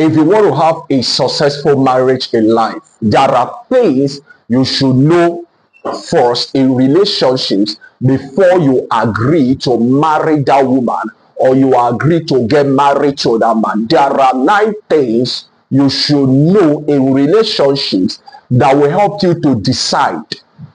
If you want to have a successful marriage in life, there are things you should know first in relationships before you agree to marry that woman or you agree to get married to that man. There are 9 things you should know in relationships that will help you to decide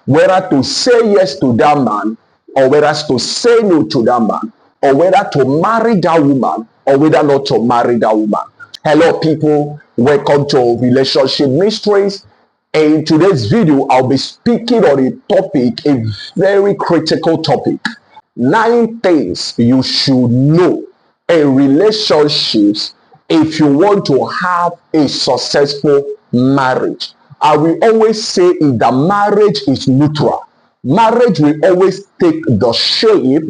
whether to say yes to that man or whether to say no to that man or whether to marry that woman or whether not to marry that woman. Hello people, welcome to Relationship Mysteries. In today's video, I'll be speaking on a topic, a very critical topic. 9 things you should know in relationships if you want to have a successful marriage. I will always say is that marriage is neutral. Marriage will always take the shape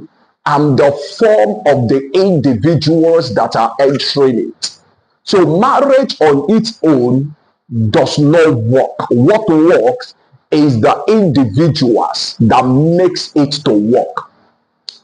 and the form of the individuals that are entering it. So marriage on its own does not work. What works is the individuals that makes it to work.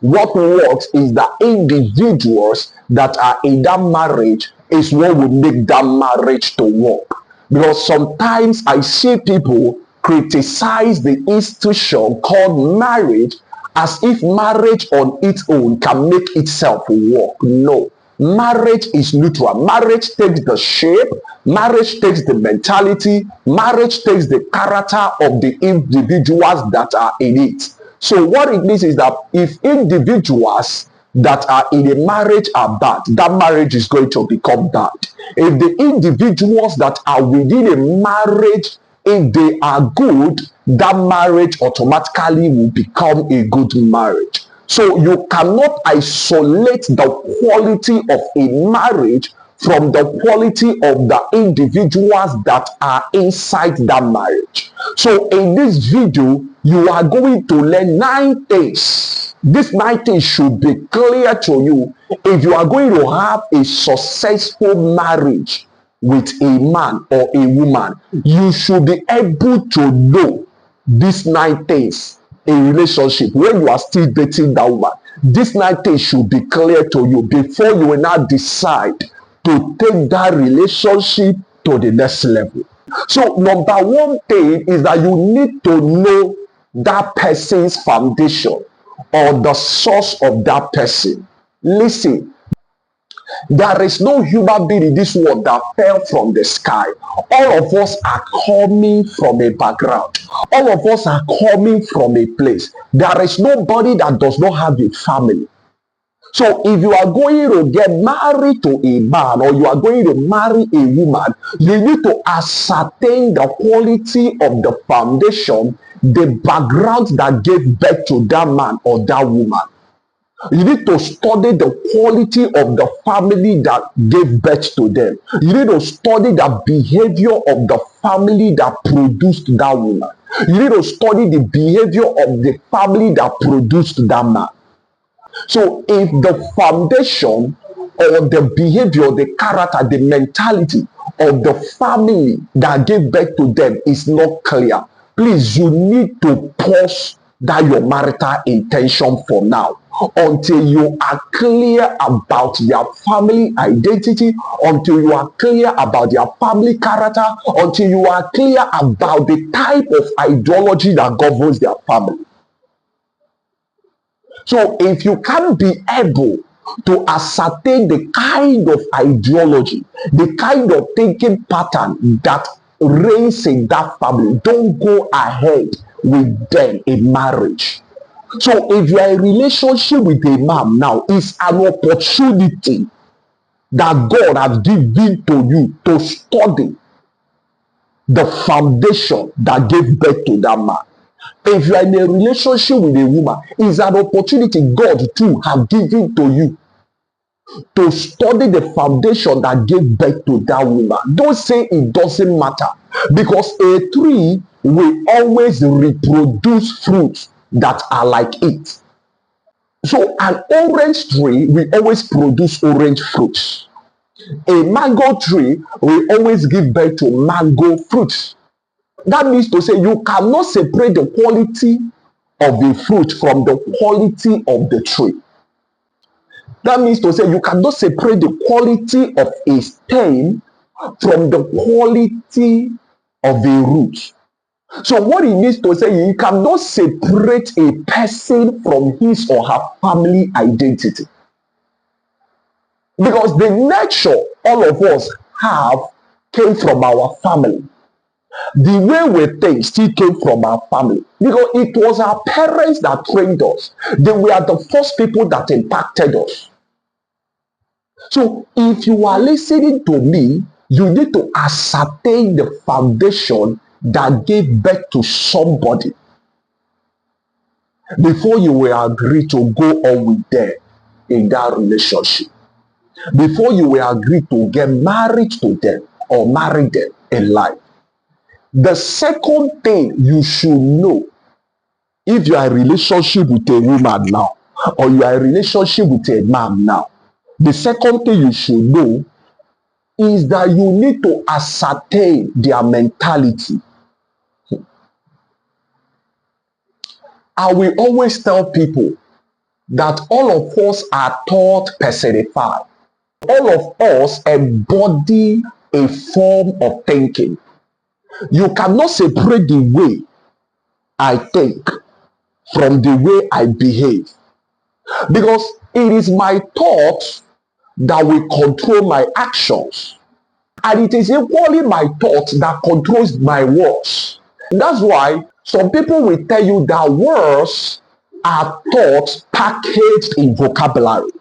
What works is the individuals that are in that marriage is what will make that marriage to work. Because sometimes I see people criticize the institution called marriage as if marriage on its own can make itself work. No. Marriage is neutral. Marriage takes the shape, marriage takes the mentality, marriage takes the character of the individuals that are in it. So what it means is that if individuals that are in a marriage are bad, that marriage is going to become bad. If the individuals that are within a marriage, if they are good, that marriage automatically will become a good marriage. So you cannot isolate the quality of a marriage from the quality of the individuals that are inside that marriage. So in this video, you are going to learn 9 things. These 9 things should be clear to you if you are going to have a successful marriage with a man or a woman. You should be able to know these 9 things in relationship when you are still dating that woman. These 9 things should be clear to you before you will now decide to take that relationship to the next level. So number 1 thing is that you need to know that person's foundation or the source of that person. Listen, there is no human being in this world that fell from the sky. All of us are coming from a background. All of us are coming from a place. There is nobody that does not have a family. So if you are going to get married to a man or you are going to marry a woman, you need to ascertain the quality of the foundation, the background that gave birth to that man or that woman. You need to study the quality of the family that gave birth to them. You need to study the behavior of the family that produced that woman. You need to study the behavior of the family that produced that man. So if the foundation or the behavior, the character, the mentality of the family that gave birth to them is not clear, please, you need to pause that your marital intention for now until you are clear about their family identity, until you are clear about their family character, until you are clear about the type of ideology that governs their family. So if you can't be able to ascertain the kind of ideology, the kind of thinking pattern that reigns in that family, don't go ahead with them in marriage. So if you are in a relationship with a man now, it's an opportunity that God has given to you to study the foundation that gave birth to that man. If you are in a relationship with a woman, it's an opportunity God too have given to you to study the foundation that gave birth to that woman. Don't say it doesn't matter, because a tree will always reproduce fruits that are like it. So an orange tree will always produce orange fruits. A mango tree will always give birth to mango fruits. That means to say you cannot separate the quality of the fruit from the quality of the tree. That means to say you cannot separate the quality of a stem from the quality of the root. So what it means to say, you cannot separate a person from his or her family identity. Because the nature all of us have came from our family. The way we think still came from our family. Because it was our parents that trained us. They were the first people that impacted us. So if you are listening to me, you need to ascertain the foundation that gave birth to somebody before you will agree to go on with them in that relationship. Before you will agree to get married to them or marry them in life. The second thing you should know, if you are in a relationship with a woman now, or you are in a relationship with a man now, the second thing you should know is that you need to ascertain their mentality. I will always tell people that all of us are taught personified. All of us embody a form of thinking. You cannot separate the way I think from the way I behave, because it is my thoughts that will control my actions, and it is equally my thoughts that controls my words. That's why some people will tell you that words are thoughts packaged in vocabulary.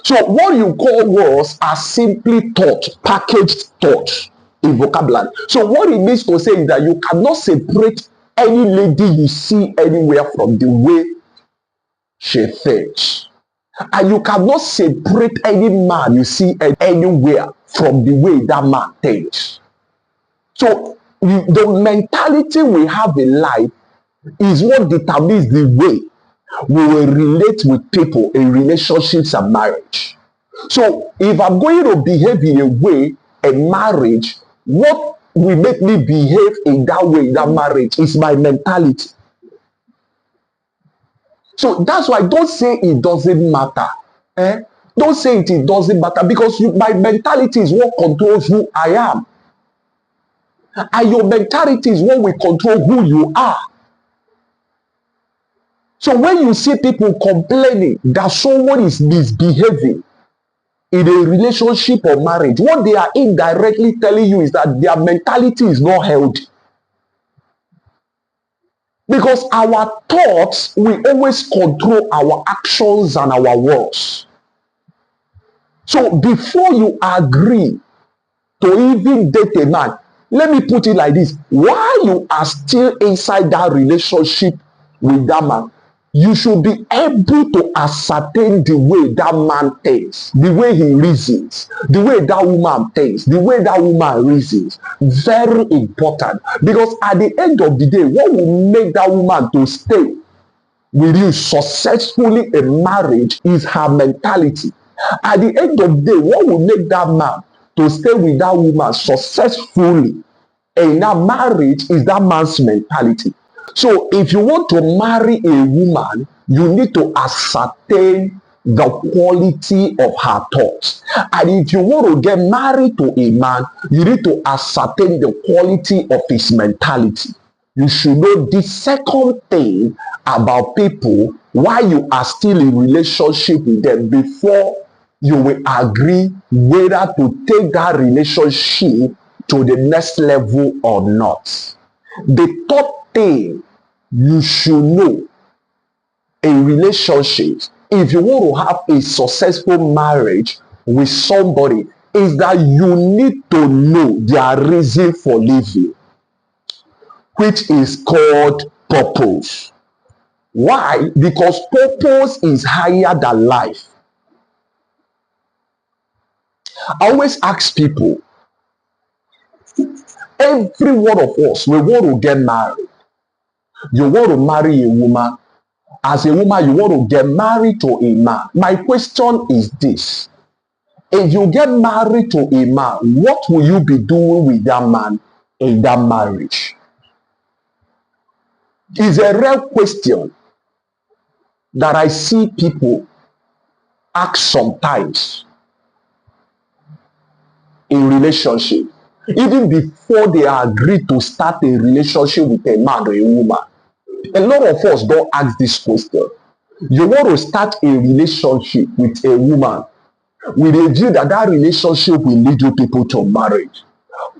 So what you call words are simply thoughts, packaged thoughts in vocabulary. So what it means to say is that you cannot separate any lady you see anywhere from the way she thinks. And you cannot separate any man you see anywhere from the way that man thinks. So the mentality we have in life is what determines the way we will relate with people in relationships and marriage. So if I'm going to behave in a way in marriage, what will make me behave in that way in that marriage is my mentality. So that's why don't say it doesn't matter. Don't say it doesn't matter, because my mentality is what controls who I am. And your mentality is what will control who you are. So when you see people complaining that someone is misbehaving in a relationship or marriage, what they are indirectly telling you is that their mentality is not healthy. Because our thoughts will always control our actions and our words. So before you agree to even date a man, let me put it like this: while you are still inside that relationship with that man, you should be able to ascertain the way that man thinks, the way he reasons, the way that woman thinks, the way that woman reasons. Very important, because at the end of the day, what will make that woman to stay with you successfully in marriage is her mentality. At the end of the day, what will make that man to stay with that woman successfully in that marriage is that man's mentality. So if you want to marry a woman, you need to ascertain the quality of her thoughts. And if you want to get married to a man, you need to ascertain the quality of his mentality. You should know the second thing about people while you are still in relationship with them before you will agree whether to take that relationship to the next level or not. The third thing you should know in relationships, if you want to have a successful marriage with somebody, is that you need to know their reason for living, which is called purpose. Why? Because purpose is higher than life. I always ask people, every one of us, we want to get married. You want to marry a woman. As a woman, you want to get married to a man. My question is this: if you get married to a man, what will you be doing with that man in that marriage? It's a real question that I see people ask sometimes. relationship, even before they agree to start a relationship with a man or a woman. A lot of us don't ask this question. You want to start a relationship with a woman with a view that that relationship will lead you people to marriage,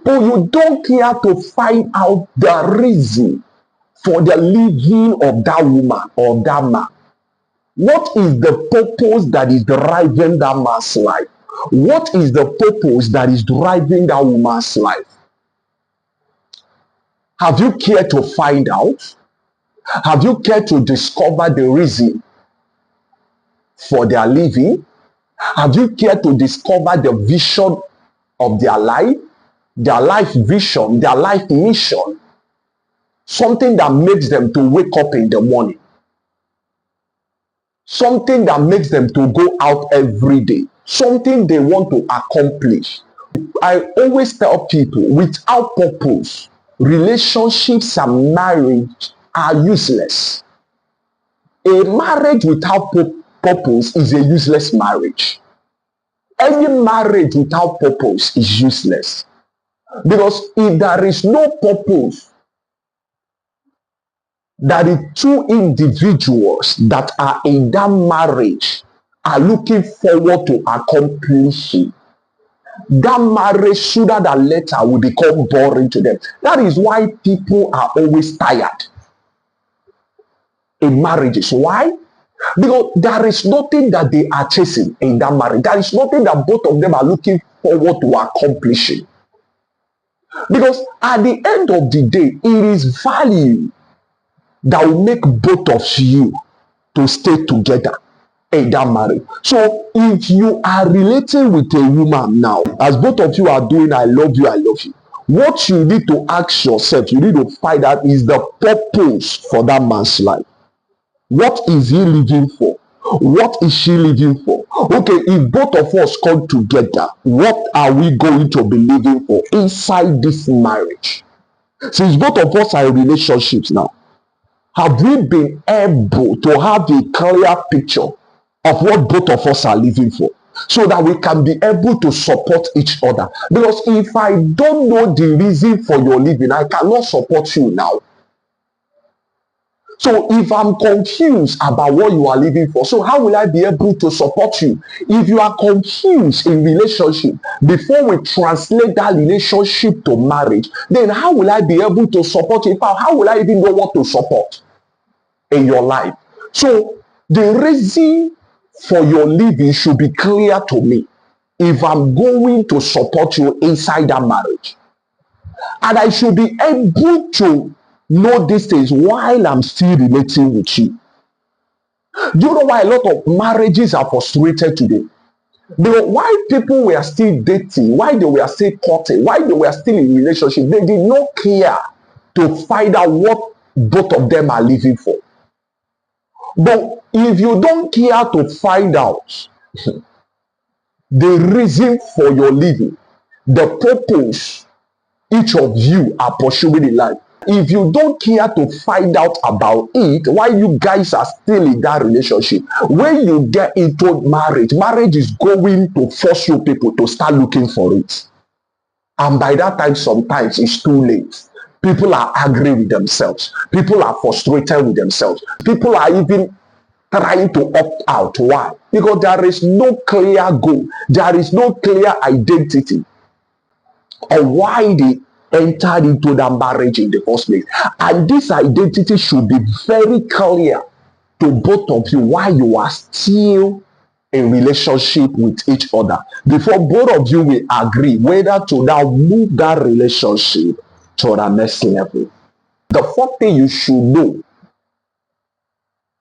but you don't care to find out the reason for the living of that woman or that man. What is the purpose that is driving that man's life? What is the purpose that is driving that woman's life? Have you cared to find out? Have you cared to discover the reason for their living? Have you cared to discover the vision of their life vision, their life mission? Something that makes them to wake up in the morning. Something that makes them to go out every day. Something they want to accomplish. I always tell people, without purpose, relationships and marriage are useless. A marriage without purpose is a useless marriage. Any marriage without purpose is useless. Because if there is no purpose, that the two individuals that are in that marriage are looking forward to accomplishing, that marriage sooner than later will become boring to them. That is why people are always tired in marriages. Why? Because there is nothing that they are chasing in that marriage. There is nothing that both of them are looking forward to accomplishing. Because at the end of the day, it is value that will make both of you to stay together in that marriage. So if you are relating with a woman now, as both of you are doing, I love you, what you need to ask yourself, you need to find out is the purpose for that man's life. What is he living for? What is she living for? Okay, if both of us come together, what are we going to be living for inside this marriage? Since both of us are in relationships now, have we been able to have a clear picture of what both of us are living for, so that we can be able to support each other? Because if I don't know the reason for your living, I cannot support you now. So if I'm confused about what you are living for, so how will I be able to support you? If you are confused in relationship, before we translate that relationship to marriage, then how will I be able to support you? How will I even know what to support in your life? So the reason for your living should be clear to me if I'm going to support you inside that marriage. And I should be able to know these things while I'm still relating with you. Do you know why a lot of marriages are frustrated today? Because why people were still dating, why they were still courting, why they were still in relationship, they did not care to find out what both of them are living for. But if you don't care to find out the reason for your living, the purpose each of you are pursuing in life, if you don't care to find out about it while you guys are still in that relationship, when you get into marriage is going to force you people to start looking for it. And by that time, sometimes it's too late. People are angry with themselves. People are frustrated with themselves. People are even trying to opt out. Why? Because there is no clear goal. There is no clear identity of why they entered into that marriage in the first place. And this identity should be very clear to both of you while you are still in relationship with each other, before both of you will agree whether to now move that relationship to the next level. The fourth thing you should know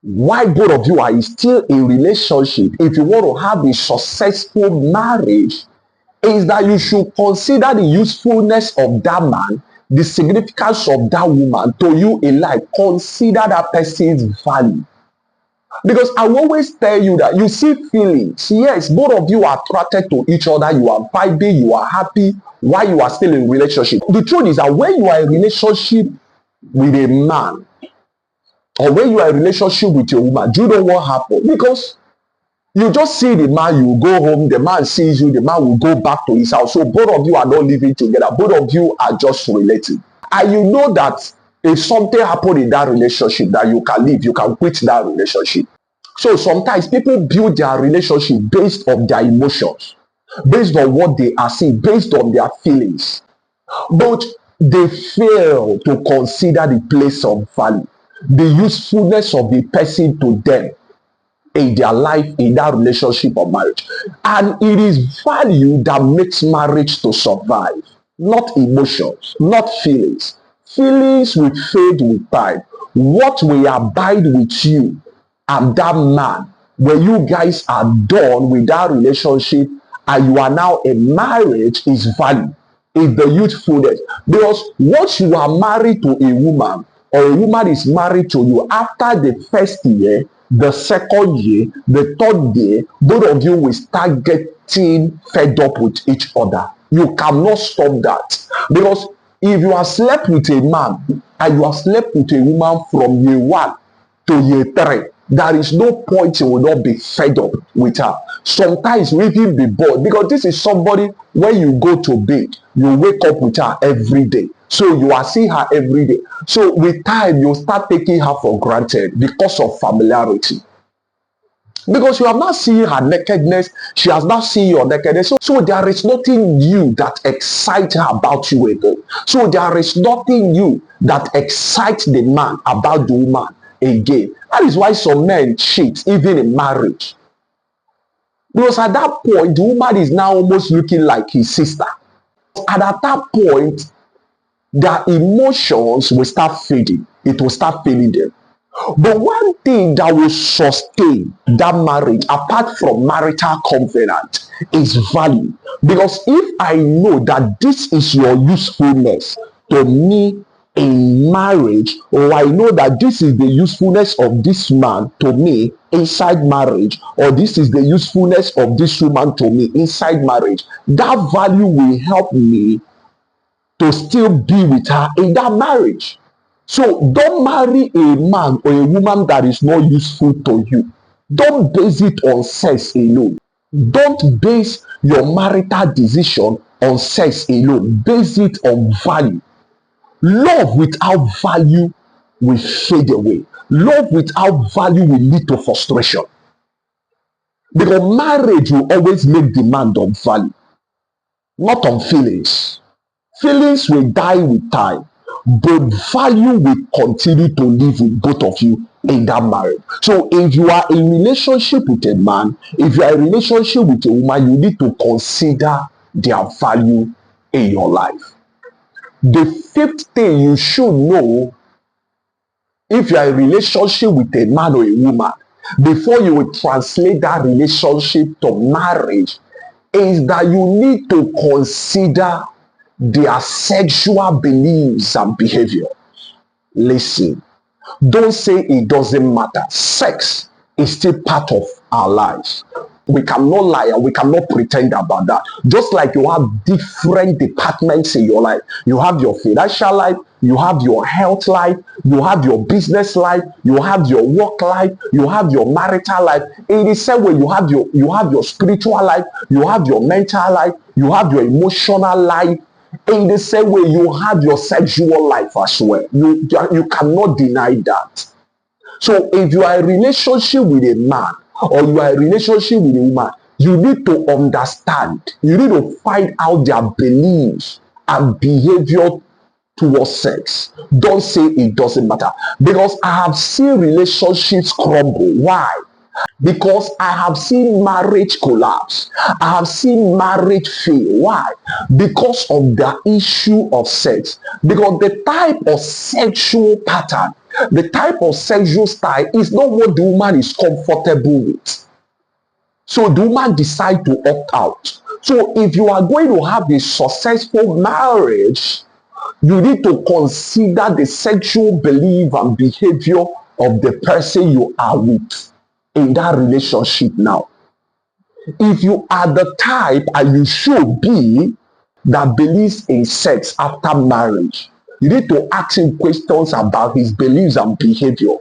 why both of you are still in relationship, if you want to have a successful marriage, is that you should consider the usefulness of that man, the significance of that woman to you in life. Consider that person's value. Because I will always tell you that you see feelings. Yes, both of you are attracted to each other. You are vibing, you are happy while you are still in relationship. The truth is that when you are in relationship with a man, or when you are in relationship with a woman, do you know what happens? Because You just see the man, you go home, the man sees you, the man will go back to his house. So both of you are not living together. Both of you are just relating. And you know that if something happened in that relationship, that you can leave, you can quit that relationship. So sometimes people build their relationship based on their emotions, based on what they are seeing, based on their feelings. But they fail to consider the place of value, the usefulness of the person to them in their life, in that relationship or marriage. And it is value that makes marriage to survive, not emotions, not feelings. Feelings will fade with time. What will abide with you and that man when you guys are done with that relationship and you are now in marriage is value, is the youthfulness. Because once you are married to a woman, or a woman is married to you, after the first year, the second year, the third year, both of you will start getting fed up with each other. You cannot stop that. Because if you have slept with a man and you have slept with a woman from year 1 to year 3, there is no point you will not be fed up with her. Sometimes you even be bored, because this is somebody, when you go to bed, you wake up with her every day. So you are seeing her every day. So with time, you start taking her for granted because of familiarity. Because you have not seen her nakedness, she has not seen your nakedness. So there is nothing new that excites her about you again. So there is nothing new that excites the man about the woman again. That is why some men cheat even in marriage. Because at that point, the woman is now almost looking like his sister. And at that point, their emotions will start fading. It will start failing them. But one thing that will sustain that marriage, apart from marital covenant, is value. Because if I know that this is your usefulness to me in marriage, or I know that this is the usefulness of this man to me inside marriage, or this is the usefulness of this woman to me inside marriage, that value will help me to still be with her in that marriage. So don't marry a man or a woman that is not useful to you. Don't base it on sex alone. Don't base your marital decision on sex alone. Base it on value. Love without value will fade away. Love without value will lead to frustration. Because marriage will always make demand on value, not on feelings. Feelings will die with time, but value will continue to live with both of you in that marriage. So if you are in relationship with a man, if you are in relationship with a woman, you need to consider their value in your life. The fifth thing you should know, if you are in a relationship with a man or a woman, before you will translate that relationship to marriage, is that you need to consider their sexual beliefs and behavior. Listen, don't say it doesn't matter. Sex is still part of our lives. We cannot lie and we cannot pretend about that. Just like you have different departments in your life. You have your financial life, you have your health life, you have your business life, you have your work life, you have your marital life. In the same way, you have your spiritual life, you have your mental life, you have your emotional life. In the same way, you have your sexual life as well. You cannot deny that. So if you are in a relationship with a man or you are in a relationship with a woman, you need to understand, you need to find out their beliefs and behavior towards sex. Don't say it doesn't matter. Because I have seen relationships crumble. Why? Because I have seen marriage collapse. I have seen marriage fail. Why? Because of the issue of sex. Because the type of sexual pattern, the type of sexual style is not what the woman is comfortable with. So the woman decides to opt out. So if you are going to have a successful marriage, you need to consider the sexual belief and behavior of the person you are with in that relationship now. If you are the type, and you should be, that believes in sex after marriage, you need to ask him questions about his beliefs and behavior,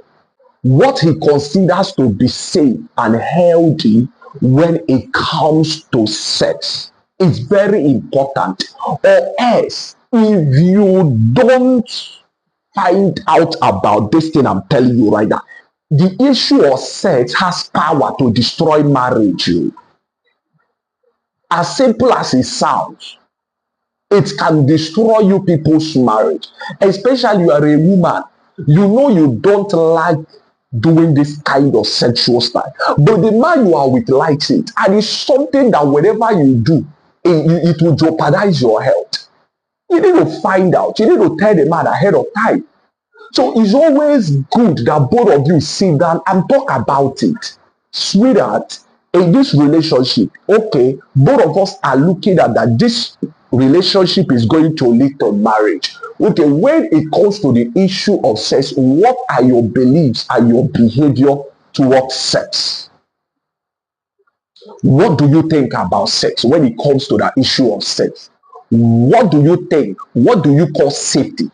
what he considers to be safe and healthy when it comes to sex. It's very important. Or else, if you don't find out about this thing I'm telling you right now, the issue of sex has power to destroy marriage. As simple as it sounds, it can destroy you people's marriage. Especially you are a woman, you know you don't like doing this kind of sexual stuff, but the man you are with likes it, and it's something that whatever you do, it will jeopardize your health. You need to find out. You need to tell the man ahead of time. So it's always good that both of you sit down and talk about it. Sweetheart, in this relationship, okay, both of us are looking at that this relationship is going to lead to marriage. Okay, when it comes to the issue of sex, what are your beliefs and your behavior towards sex? What do you think about sex when it comes to the issue of sex? What do you think? What do you call safety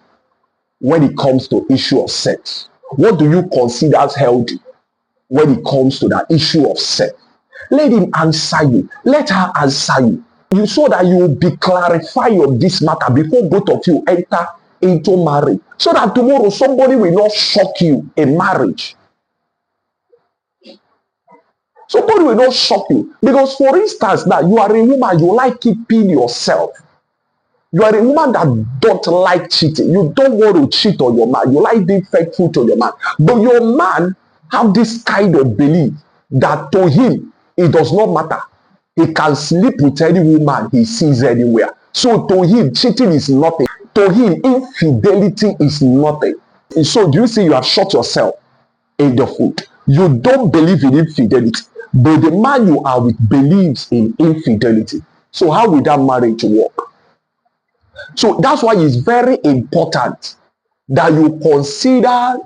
when it comes to issue of sex? What do you consider as healthy when it comes to the issue of sex? Let him answer you. Let her answer you. You so that you will be clarified on this matter before both of you enter into marriage. So that tomorrow somebody will not shock you in marriage. Somebody will not shock you. Because for instance, now you are a woman, you like keeping yourself. You are a woman that don't like cheating. You don't want to cheat on your man. You like being faithful to your man. But your man have this kind of belief that to him, it does not matter. He can sleep with any woman he sees anywhere. So to him, cheating is nothing. To him, infidelity is nothing. And so do you see you have shot yourself in the foot? You don't believe in infidelity, but the man you are with believes in infidelity. So how will that marriage work? So that's why it's very important that you consider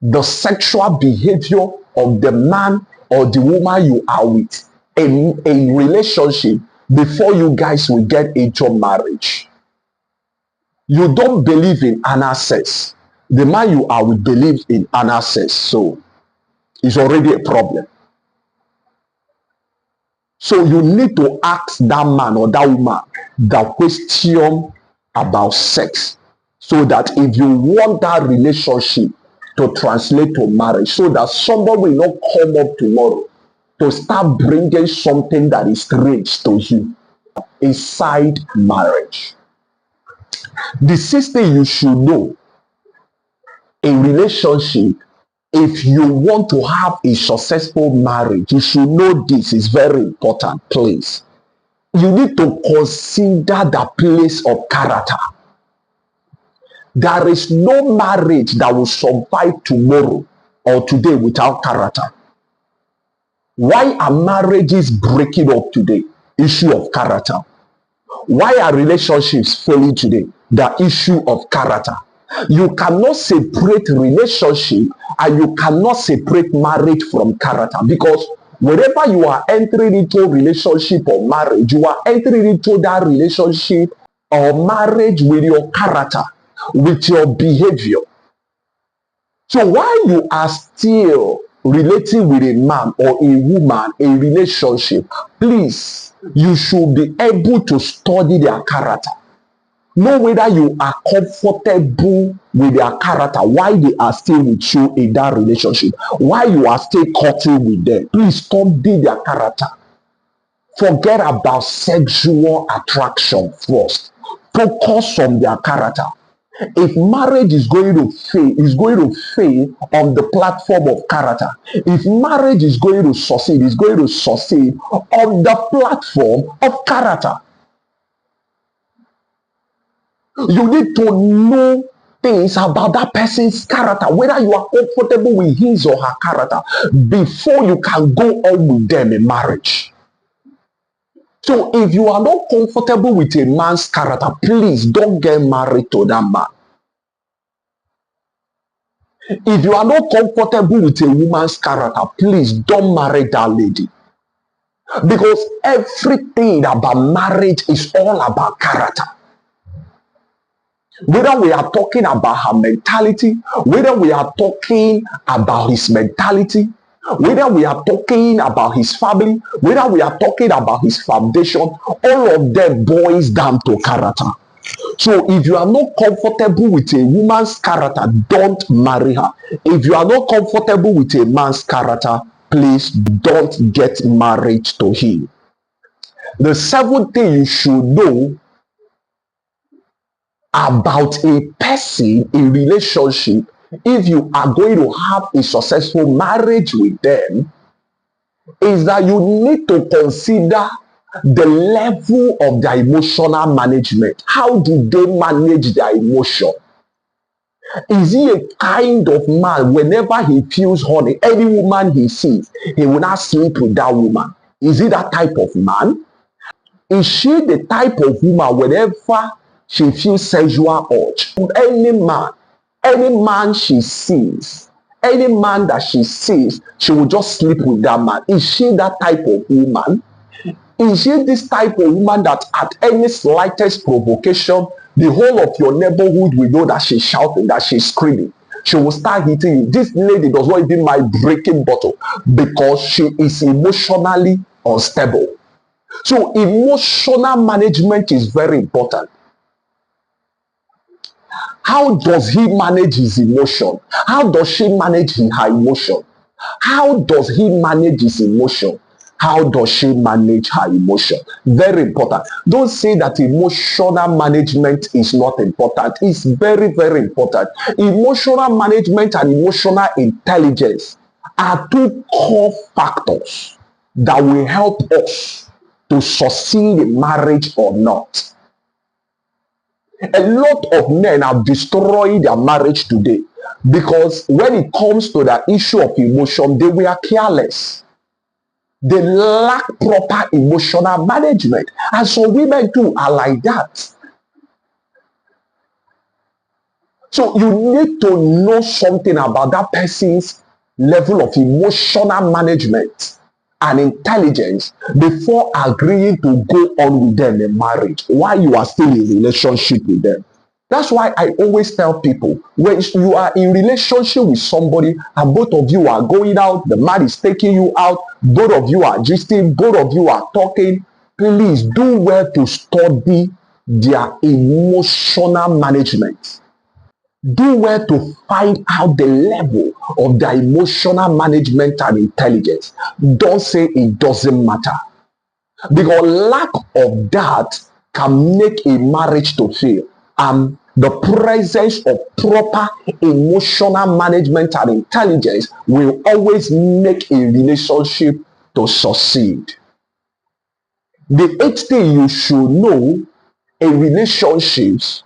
the sexual behavior of the man or the woman you are with in a relationship before you guys will get into marriage. You don't believe in anal sex. The man you are with believes in anal sex, so it's already a problem. So you need to ask that man or that woman the question about sex, so that if you want that relationship to translate to marriage, so that somebody will not come up tomorrow to start bringing something that is strange to you inside marriage. The sixth thing you should know in relationship, if you want to have a successful marriage, you should know this is very important, please. You need to consider the place of character. There is no marriage that will survive tomorrow or today without character. Why are marriages breaking up today? Issue of character. Why are relationships failing today? The issue of character. You cannot separate relationship and you cannot separate marriage from character, because whenever you are entering into a relationship or marriage, you are entering into that relationship or marriage with your character, with your behavior. So while you are still relating with a man or a woman, a relationship, please, you should be able to study their character. Know whether you are comfortable with their character while they are still with you in that relationship, while you are still courting with them. Please study their character. Forget about sexual attraction first. Focus on their character. If marriage is going to fail on the platform of character. If marriage is going to succeed, it's going to succeed on the platform of character. You need to know things about that person's character, whether you are comfortable with his or her character, before you can go on with them in marriage. So if you are not comfortable with a man's character, please don't get married to that man. If you are not comfortable with a woman's character, please don't marry that lady. Because everything about marriage is all about character. Whether we are talking about her mentality, whether we are talking about his mentality, Whether we are talking about his family, whether we are talking about his foundation, all of them boils down to character. So if you are not comfortable with a woman's character, don't marry her. If you are not comfortable with a man's character, please don't get married to him. The seventh thing you should know about a person in relationship, if you are going to have a successful marriage with them, is that you need to consider the level of their emotional management. How do they manage their emotion? Is he a kind of man, whenever he feels horny, any woman he sees, he will not sleep with that woman? Is he that type of man? Is she the type of woman, whenever she feels sexual urge, any man she sees, any man that she sees, she will just sleep with that man? Is she that type of woman? Is she this type of woman that at any slightest provocation, the whole of your neighborhood will know that she's shouting, that she's screaming? She will start hitting you. This lady does not even mind breaking bottle because she is emotionally unstable. So emotional management is very important. How does he manage his emotion? How does she manage her emotion? How does he manage his emotion? How does she manage her emotion? Very important. Don't say that emotional management is not important. It's very, very important. Emotional management and emotional intelligence are two core factors that will help us to succeed in marriage or not. A lot of men have destroyed their marriage today because when it comes to the issue of emotion, they were careless. They lack proper emotional management. And some women too are like that. So you need to know something about that person's level of emotional management and intelligence before agreeing to go on with them in marriage while you are still in relationship with them. That's why I always tell people, when you are in relationship with somebody and both of you are going out, the man is taking you out, both of you are gisting, both of you are talking, please do well to study their emotional management. Do well to find out the level of their emotional management and intelligence. Don't say it doesn't matter, because lack of that can make a marriage to fail. And the presence of proper emotional management and intelligence will always make a relationship to succeed. The eighth thing you should know in relationships,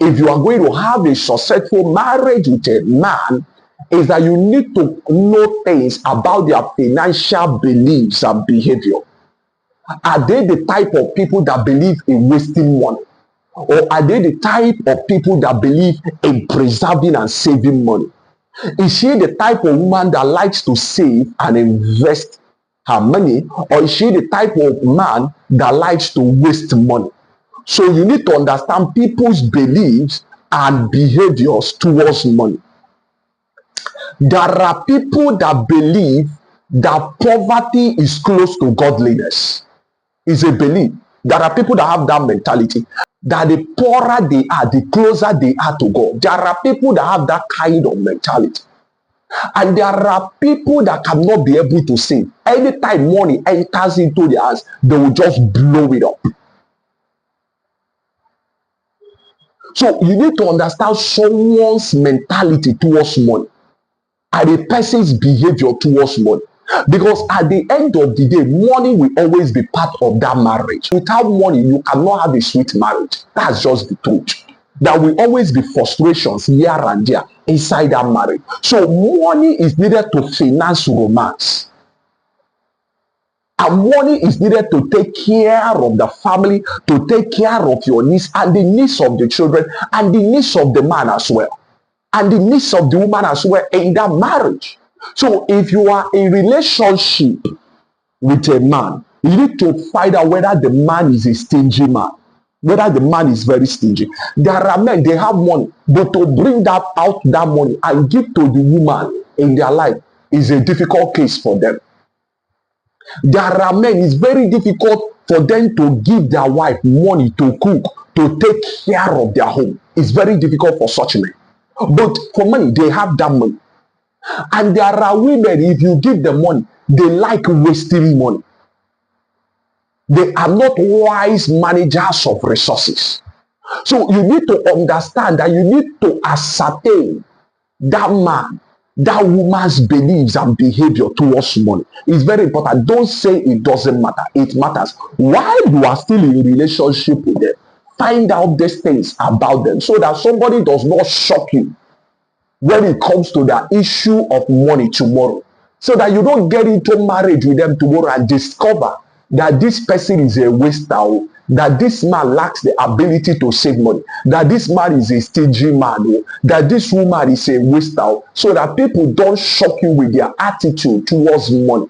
if you are going to have a successful marriage with a man, is that you need to know things about their financial beliefs and behavior. Are they the type of people that believe in wasting money? Or are they the type of people that believe in preserving and saving money? Is she the type of woman that likes to save and invest her money? Or is she the type of man that likes to waste money? So you need to understand people's beliefs and behaviors towards money. There are people that believe that poverty is close to godliness. It's a belief. There are people that have that mentality, that the poorer they are, the closer they are to God. There are people that have that kind of mentality. And there are people that cannot be able to save. Anytime money enters into their hands, they will just blow it up. So you need to understand someone's mentality towards money and a person's behavior towards money. Because at the end of the day, money will always be part of that marriage. Without money, you cannot have a sweet marriage. That's just the truth. There will always be frustrations here and there inside that marriage. So money is needed to finance romance. And money is needed to take care of the family, to take care of your needs and the needs of the children and the needs of the man as well. And the needs of the woman as well in that marriage. So if you are in relationship with a man, you need to find out whether the man is a stingy man, whether the man is very stingy. There are men, they have money, but to bring that out that money and give to the woman in their life, is a difficult case for them. There are men, it's very difficult for them to give their wife money to cook, to take care of their home. It's very difficult for such men. But for money, they have that money. And there are women, if you give them money, they like wasting money. They are not wise managers of resources. So you need to understand that you need to ascertain that man, that woman's beliefs and behavior towards money. It's very important. Don't say it doesn't matter. It matters. While you are still in a relationship with them, find out these things about them so that somebody does not shock you when it comes to the issue of money tomorrow. So that you don't get into marriage with them tomorrow and discover that this person is a waster, that this man lacks the ability to save money, that this man is a stingy man, that this woman is a waster, so that people don't shock you with their attitude towards money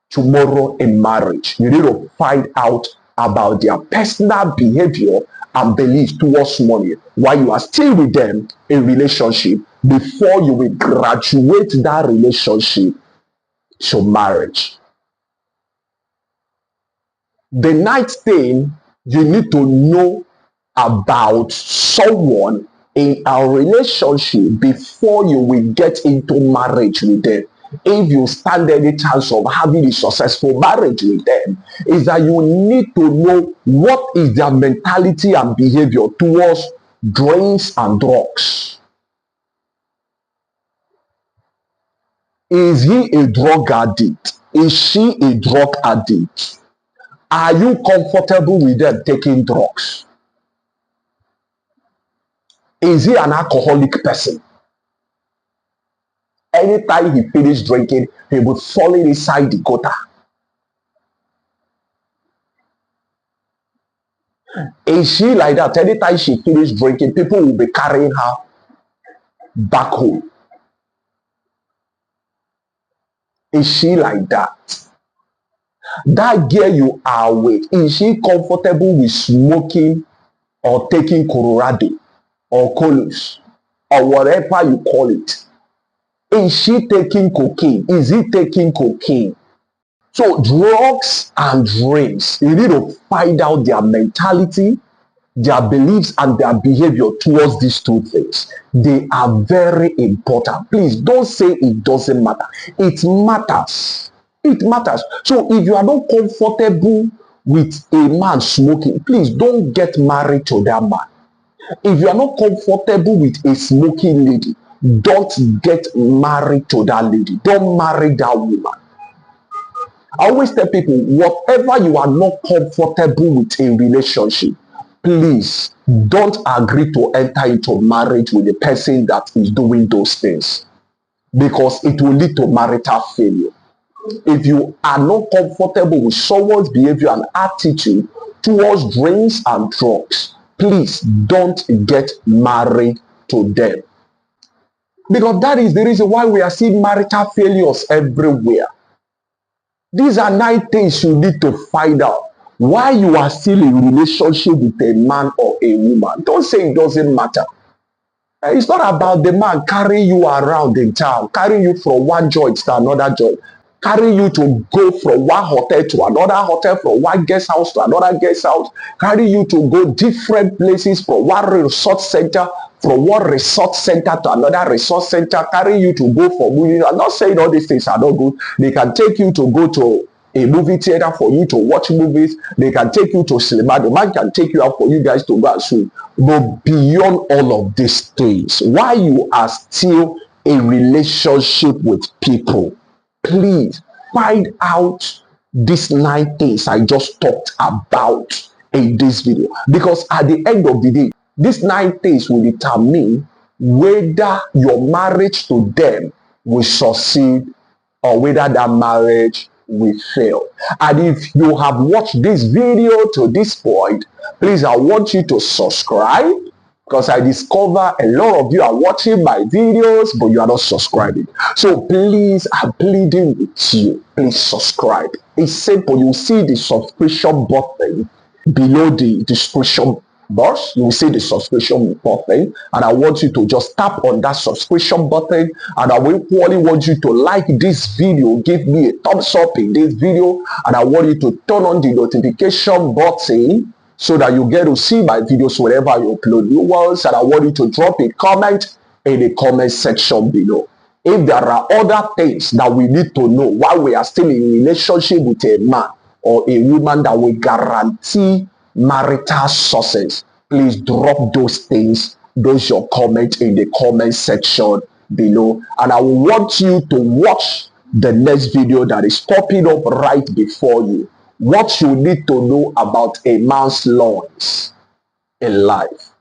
tomorrow in marriage. You need to find out about their personal behavior and beliefs towards money while you are still with them in relationship before you will graduate that relationship to marriage. The ninth thing you need to know about someone in a relationship before you will get into marriage with them, if you stand any chance of having a successful marriage with them, is that you need to know what is their mentality and behavior towards drinks and drugs. Is he a drug addict? Is she a drug addict? Are you comfortable with them taking drugs? Is he an alcoholic person? Anytime he finishes drinking, he will fall inside the gutter. Is she like that? Anytime she finishes drinking, people will be carrying her back home. Is she like that? That girl you are with, is she comfortable with smoking or taking Colorado or Colos or whatever you call it? Is she taking cocaine? Is he taking cocaine? So drugs and drinks, you need to find out their mentality, their beliefs, and their behavior towards these two things. They are very important. Please don't say it doesn't matter. It matters. It matters. So if you are not comfortable with a man smoking, please don't get married to that man. If you are not comfortable with a smoking lady, don't get married to that lady. Don't marry that woman. I always tell people, whatever you are not comfortable with in relationship, please don't agree to enter into marriage with the person that is doing those things, because it will lead to marital failure. If you are not comfortable with someone's behavior and attitude towards drinks and drugs, please don't get married to them. Because that is the reason why we are seeing marital failures everywhere. These are 9 things you need to find out why you are still in a relationship with a man or a woman. Don't say it doesn't matter. It's not about the man carrying you around in town, carrying you from one joint to another joint, carrying you to go from one hotel to another hotel, from one guest house to another guest house, carrying you to go different places, from one resort center to another resort center, carrying you to go for movies. I'm not saying all these things are not good. They can take you to go to a movie theater for you to watch movies. They can take you to cinema. The man can take you out for you guys to go and swim. But beyond all of these things, why you are still in relationship with people, please find out these 9 things I just talked about in this video. Because at the end of the day, these 9 things will determine whether your marriage to them will succeed or whether that marriage will fail. And if you have watched this video to this point, please, I want you to subscribe, because I discover a lot of you are watching my videos, but you are not subscribing. So please, I'm pleading with you, please subscribe. It's simple. You see the subscription button below the description boss, you will see the subscription button, and I want you to just tap on that subscription button, and I will equally want you to like this video, give me a thumbs up in this video, and I want you to turn on the notification button so that you get to see my videos whenever I upload new ones. And I want you to drop a comment in the comment section below. If there are other things that we need to know while we are still in relationship with a man or a woman that will guarantee marital success, please drop those things, those your comment in the comment section below. And I want you to watch the next video that is popping up right before you. What you need to know about a man's laws in life.